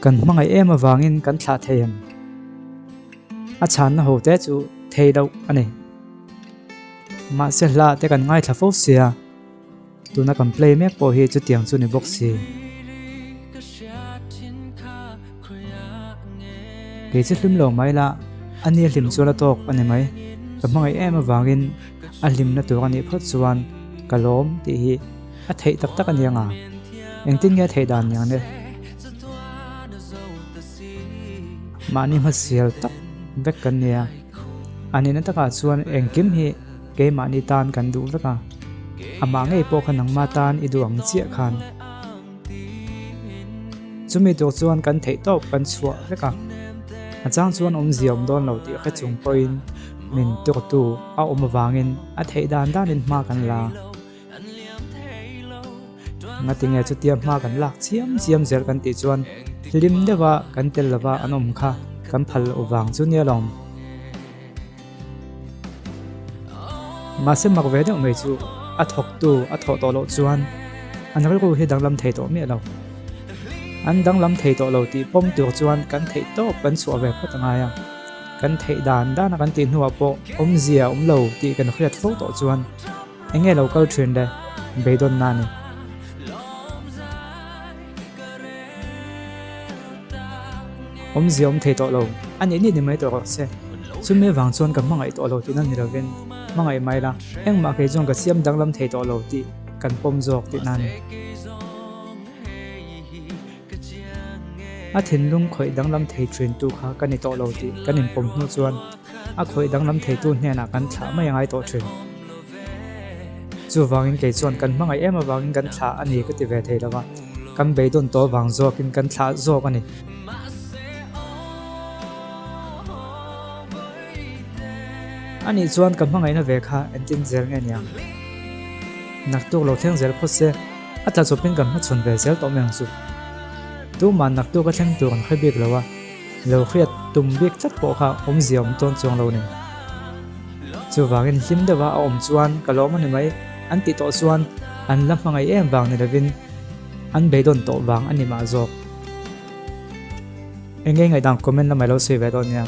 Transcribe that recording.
kan mangai em awangin kan thla theian a chan na ho te chu thei do ani ma se hla te kan ngai thla fo sia tuna kan play mek po hi chu tiang chu ni box si ke chi hlim lo mai la ani hlim chu la tok ani mai kan mangai em awangin a hlim na tu ani phot chuan kalom ti hi a thei tak tak ani anga engtin nge thei dan yang ne mani ma sial tak vek kan nia ani na taka chuan engkim hi ke mani tan kan du laka ama ngei po khanang ma tan iduang chia khan chumi to chuan kan thei top kan chua leka achang chuan ziom don lo ti kha chung point min to tu a wangin a thei dan dan in ma kan la ngatinge chu tiam ma kan lak chiam zel kan ti chuan lim dewa kan tel lawa anom kha kan phal uwang chu nia lom ma se mak ve de mai chu a thok tu a tho to lo chuan an ral ko he dang lam thei to me lo an dang lam thei to lo ti pom tu chuan kan thei to kan chu ve phat nga ya kan thei dan dan kan tin huwa po zia lo ti kan khriat fo to chuan enge local trend de beidon na ni zia thei to lo ani ni mai to se chume wang chuan ka mangai to lo ti na ni ravin mangai mai la engma ke jong ka siam dang lam thei to lo ti kan pom jok ti nan a thin lung khoi dang lam thei train tu kha kan ni to lo ti kan in pom nu chuan a khoi dang lam thei tu hne na kan thla mai ngai to train chu wangin ke chuan kan mangai em awangin kan thla ani ka ti ve thei lawa kan beidon to wang zokin kan thla zok ani ani chuan kan mangai na ve kha entin zel nge nya nak tu lo theng zel phose ata chopin kan ma chun ve zel to meng chu tu man nak tu ka theng tu kan khabik lawa lo khriat tum bik chat po kha ziom ton chong lo ni chu wangin hlim dewa a chuan kalom ani mai an ti to chuan an lam mangai em wang ni lavin an beidon to wang ani ma zok engei ngai dang comment na mai lo se ve don nya